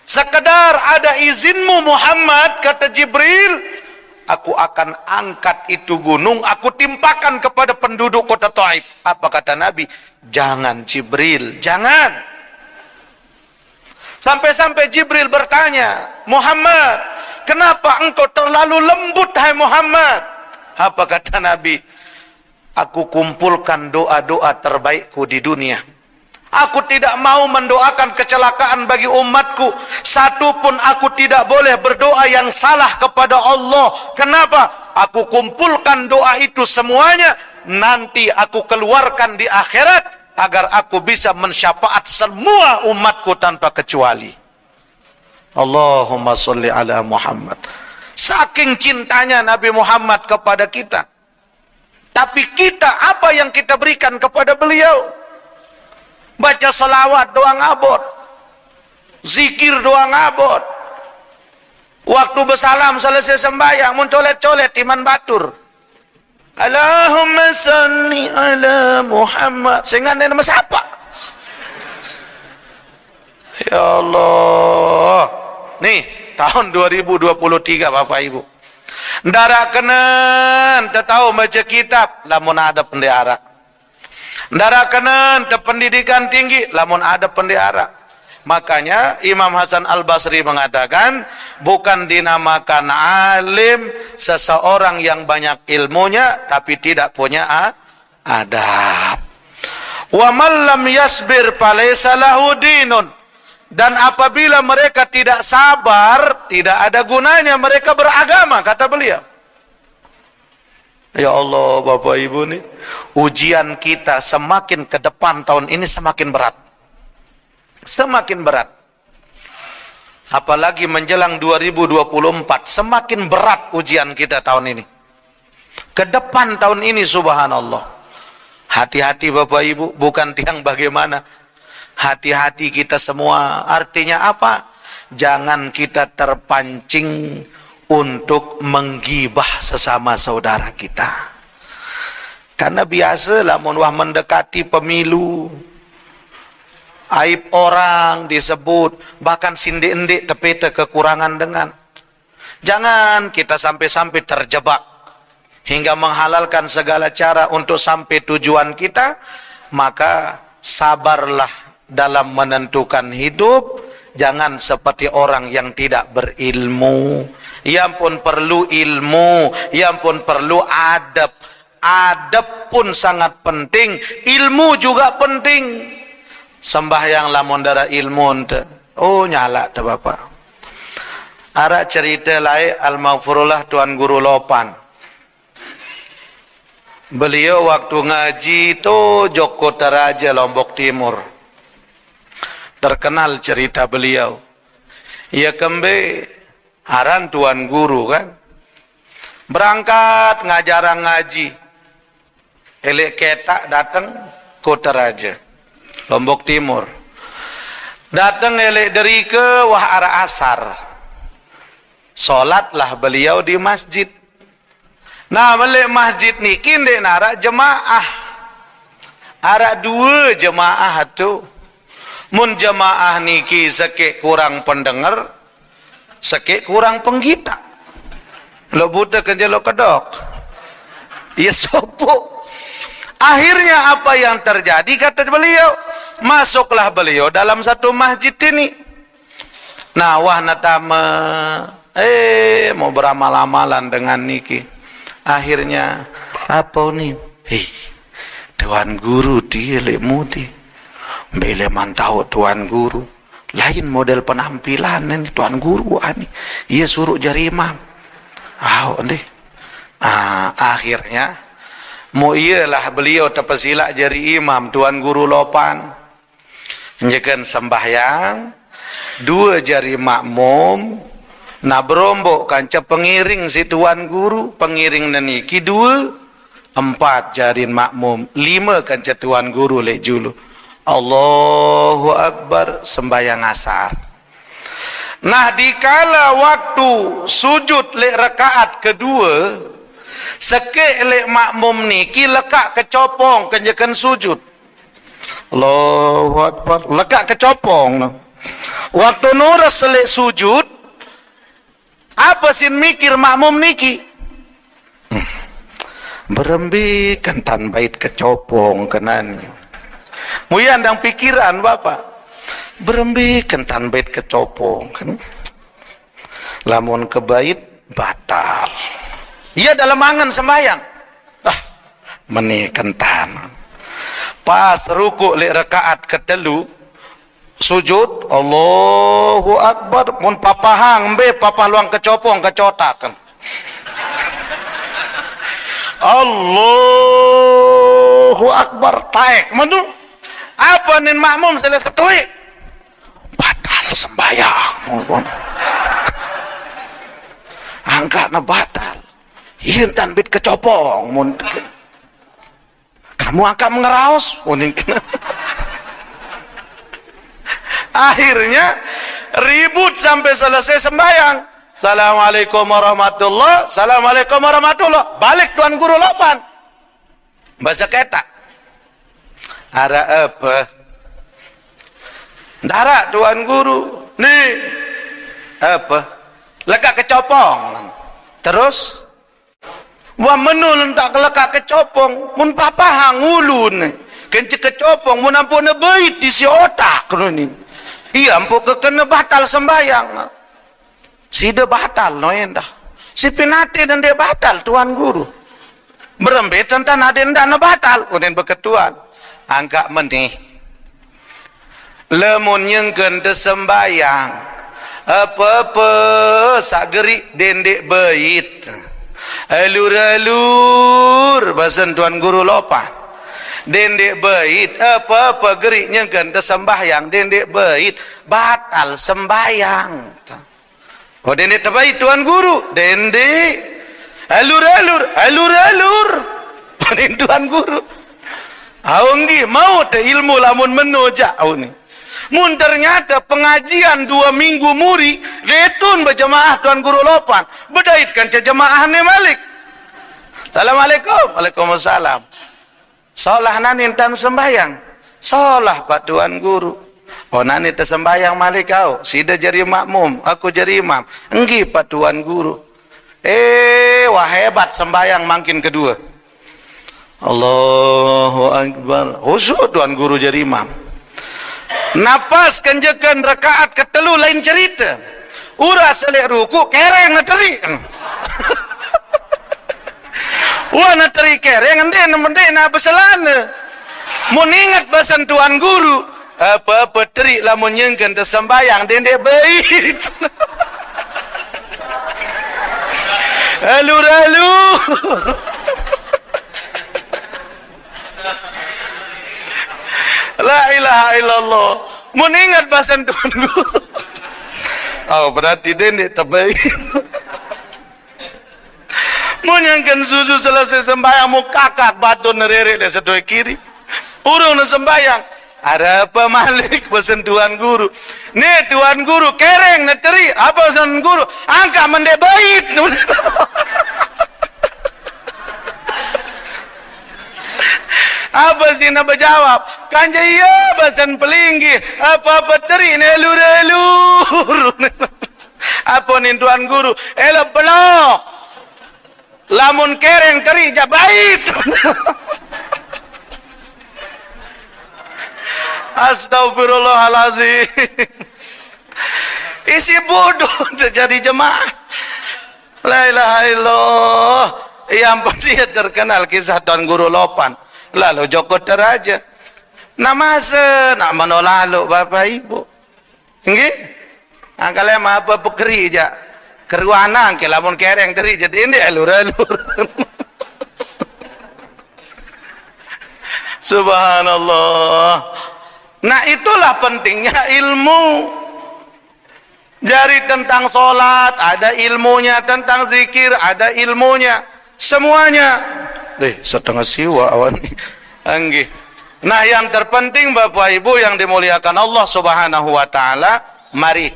Sekedar ada izinmu Muhammad," kata Jibril, "aku akan angkat itu gunung, aku timpakan kepada penduduk kota Taif." Apa kata Nabi? "Jangan Jibril, jangan." Sampai-sampai Jibril bertanya, "Muhammad, kenapa engkau terlalu lembut, hai Muhammad?" Apa kata Nabi? "Aku kumpulkan doa-doa terbaikku di dunia. Aku tidak mau mendoakan kecelakaan bagi umatku. Satu pun aku tidak boleh berdoa yang salah kepada Allah. Kenapa? Aku kumpulkan doa itu semuanya. Nanti aku keluarkan di akhirat agar aku bisa mensyafaat semua umatku tanpa kecuali." Allahumma sholli ala Muhammad. Saking cintanya Nabi Muhammad kepada kita. Tapi kita, apa yang kita berikan kepada beliau? Baca salawat doang abot. Zikir doang abot. Waktu bersalam selesai sembahyang mun colet-colet iman batur. Allahumma salli ala Muhammad. Sehingga nama siapa? Ya Allah. Nih, tahun 2023 Bapak Ibu. Ndara kenen tahu baca kitab lamun ada pendehara. Ndara kenen te pendidikan tinggi lamun ada pendehara. Makanya Imam Hasan Al-Basri mengatakan bukan dinamakan alim seseorang yang banyak ilmunya tapi tidak punya adab. Wa man lam yasbir falaysa lahu dinun. Dan apabila mereka tidak sabar, tidak ada gunanya mereka beragama, kata beliau. Ya Allah, Bapak Ibu nih, ujian kita semakin ke depan tahun ini semakin berat. Semakin berat. Apalagi menjelang 2024, semakin berat ujian kita tahun ini. Ke depan tahun ini, subhanallah. Hati-hati Bapak Ibu, bukan tiang bagaimana. Hati-hati kita semua. Artinya apa? Jangan kita terpancing untuk menggibah sesama saudara kita. Karena biasalah wah mendekati pemilu, aib orang disebut, bahkan sindik-endik tepete kekurangan dengan. Jangan kita sampai-sampai terjebak hingga menghalalkan segala cara untuk sampai tujuan kita. Maka sabarlah dalam menentukan hidup. Jangan seperti orang yang tidak berilmu. Yang pun perlu ilmu, yang pun perlu adab. Adab pun sangat penting, ilmu juga penting. Sembahyang lamun dara ilmu ente. Oh nyala tu Bapak. Ara cerita lain Al-Maghfurullah Tuan Guru Lopan. Beliau waktu ngaji itu Joko Taraja Lombok Timur. Terkenal cerita beliau. Ia kembe aran Tuan Guru kan. Berangkat ngajarang ngaji. Elek ketak datang Kota Raja Lombok Timur. Datang elek dari ke wah arah asar. Solatlah beliau di masjid. Nah balik masjid ni kinde nara jemaah. Ara dua jemaah tu. Mun jemaah niki sekek kurang pendengar, sekek kurang penggita. Lo buta kerja lo kedok. Ya sopo. Akhirnya apa yang terjadi kata beliau? Masuklah beliau dalam satu masjid ini. Nah wah natama mau beramal-amalan dengan niki. Akhirnya apa nih? Hei, Tuan Guru dia lemudi. Bele mantau Tuan Guru. Lain model penampilan ini Tuan Guru ani. Ia suruh jadi imam. Akhirnya mau iyalah beliau terpesilak jadi imam Tuan Guru Lopan. Nyekan sembahyang, dua jari makmum, na berombok kanca pengiring si Tuan Guru, pengiring neniki dua, 4 jari makmum, 5 kanca Tuan Guru lek julu. Allahu Akbar sembahyang asar. Nah dikala waktu sujud lek rakaat kedua, sekek lek makmum niki lekak kecopong kenjekan sujud. Allahu Akbar, lekak kecopong. Waktu nurus lek sujud, apa sin mikir makmum niki? Berembi kentan bait kecopong kenannya. Muyan dan pikiran Bapak. Berembi kentan bait kecopong kan. Lamun ke bait batal. Ia dalam angan sembahyang. Meni kentan. Pas ruku lek rakaat ketelu sujud Allahu Akbar mun papahang be papa luang kecopong kecotakan. Allahu Akbar taek menu apa nin makmum selesai setui batal sembahyang angkat na batal hintan bit kecopong mun kamu angkat mengeraos akhirnya Ribut sampai selesai sembahyang. Assalamualaikum warahmatullah. Assalamualaikum warahmatullah. Balik Tuan Guru Lopan. Bahasa ketak. Ada apa? Darat Tuan Guru. Nih. Apa? Lekak kecopong. Terus? Wah menul tak lekak kecopong. Mun papa hangulun. Kenci kecopong. Mun ampun nebait di si otak. Iya ampun kena batal sembahyang. Si dia batal no endah. Si pinati dan dia batal Tuan Guru. Berembet tentang ada yang batal. Kemudian berketuan. Angkat menih. Lemun yang kena sembahyang. Apa-apa sageri dendek bait. Alur-alur bahasan Tuan Guru Lopan. Dendek bait apa-apa geriknya kena sembahyang dendek bait batal sembahyang. Oh dendek terbaik Tuan Guru. Dendek alur-alur Tuan Guru. Aunggi mau te ilmu lamun menojak ni. Mun ternyata pengajian 2 minggu muri retun berjemaah Tuan Guru Lopan bedaitkan jemaah ni Malik. Assalamualaikum. Waalaikumsalam. Solah nani tan sembahyang. Solah Pak Tuan Guru. Oh nani tersembahyang Malik kau. Sida jadi makmum, aku jadi imam. Enggi Pak Tuan Guru. Wah hebat sembahyang makin kedua. Allahu Akbar. Khusyuk Tuan Guru jadi imam. Napas kenjekan rakaat ketelu lain cerita. Uras selek ruku kereng nateri. Wah nateri kereng ende na beselana. Mun ingat bahasan Tuan Guru, apa-apa teri lamun nyengkeun teu sembayang dendek bait. Alur-alur. La ilaha illallah. Mun ingat bahasan Tuan Guru. Oh berarti dendek terbaik. Mun nyangkan sujud selesai sembahyang mu kakak batu nerere de sedoi kiri. Urung na sembahyang. Ada apa Malik bahasan Tuan Guru. Nih Tuan Guru kereng neteri. Apa bahasan Guru? Angka mendek bait. Apa sih nak berjawab? Kan iya bahasan pelinggi. Apa-apa teri ni elur-elur. Apa ni Tuan Guru? Elok belok. Lamun kereng teri jabait. Astagfirullahalazim. Isi bodoh jadi jemaah. La ilaha illallah. Yang dia terkenal kisah Tuan Guru Lopan. Lalu Joko teraja. Namase nak menolalu Bapak Ibu. Nggih? Angkale mah apa pekeri ja. Keruana angke lamun kereng teri jadi ini alur-alur. Subhanallah. Nah itulah pentingnya ilmu. Jari tentang solat ada ilmunya, tentang zikir ada ilmunya, semuanya. Setengah siwa awan. Anggih. Nah yang terpenting Bapak Ibu yang dimuliakan Allah Subhanahu wa taala, mari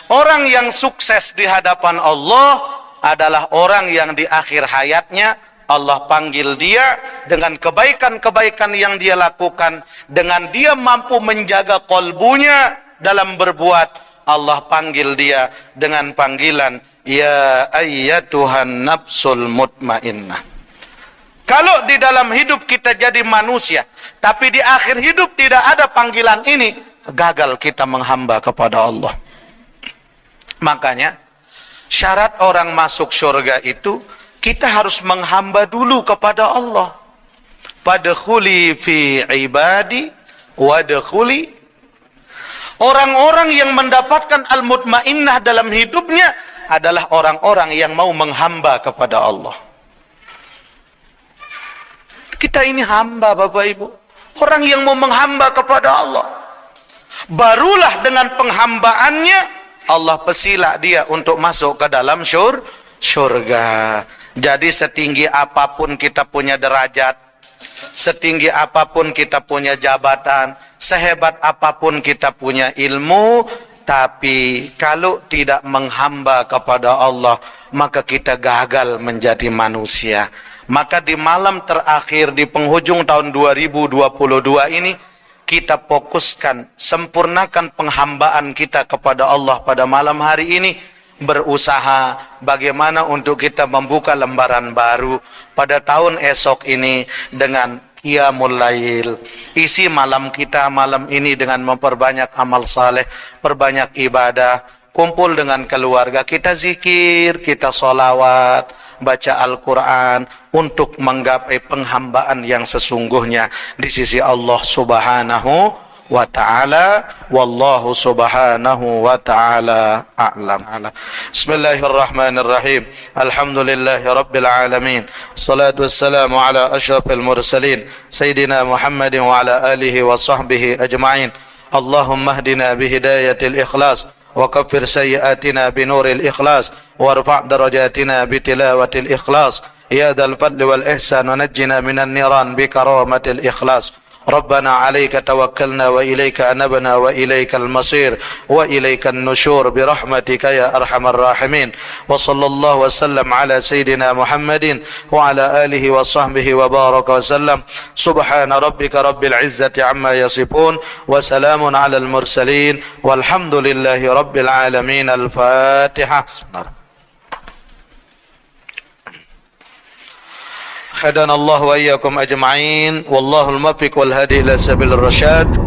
orang yang sukses di hadapan Allah adalah orang yang di akhir hayatnya Allah panggil dia dengan kebaikan-kebaikan yang dia lakukan, dengan dia mampu menjaga kolbunya dalam berbuat. Allah panggil dia dengan panggilan ya ayyatuhan nafsul mutmainnah. Kalau di dalam hidup kita jadi manusia, tapi di akhir hidup tidak ada panggilan ini, gagal kita menghamba kepada Allah. Makanya syarat orang masuk surga itu kita harus menghamba dulu kepada Allah. Fadkhuli fi ibadi wadkhuli. Orang-orang yang mendapatkan al-mutmainnah dalam hidupnya adalah orang-orang yang mau menghamba kepada Allah. Kita ini hamba Bapak Ibu. Orang yang mau menghamba kepada Allah. Barulah dengan penghambaannya Allah pesila dia untuk masuk ke dalam syurga. Jadi setinggi apapun kita punya derajat, setinggi apapun kita punya jabatan, sehebat apapun kita punya ilmu, Tapi kalau tidak menghamba kepada Allah, maka kita gagal menjadi manusia. Maka di malam terakhir di penghujung tahun 2022 ini, kita fokuskan, sempurnakan penghambaan kita kepada Allah pada malam hari ini. Berusaha bagaimana untuk kita membuka lembaran baru pada tahun esok ini dengan Qiyamul Lail. Isi malam kita malam ini dengan memperbanyak amal saleh, perbanyak ibadah, kumpul dengan keluarga, kita zikir, kita solawat, baca Al-Quran untuk menggapai penghambaan yang sesungguhnya di sisi Allah Subhanahu wa ta'ala. Wallahu subhanahu wa ta'ala a'lam. Bismillahirrahmanirrahim. Alhamdulillahi rabbil alamin. Salatu wassalamu ala ashrafil mursalin Sayyidina Muhammadin wa ala alihi wa sahbihi ajma'in. Allahumma hdina bihidayatil ikhlas wa kaffir sayyiatina binuril ikhlas warfa' darajatina bitilawatil ikhlas ya dzal fadli wal ihsan wa najjina minan niran bikaramatil ikhlas. ربنا عليك توكلنا وإليك أنبنا وإليك المصير وإليك النشور برحمتك يا أرحم الراحمين. وصلى الله وسلم على سيدنا محمد وعلى آله وصحبه وبارك وسلم. سبحان ربك رب العزة عما يصفون وسلام على المرسلين والحمد لله رب العالمين. الفاتحة. هدانا الله وإياكم أجمعين والله الموفق والهادي إلى سبيل الرشاد.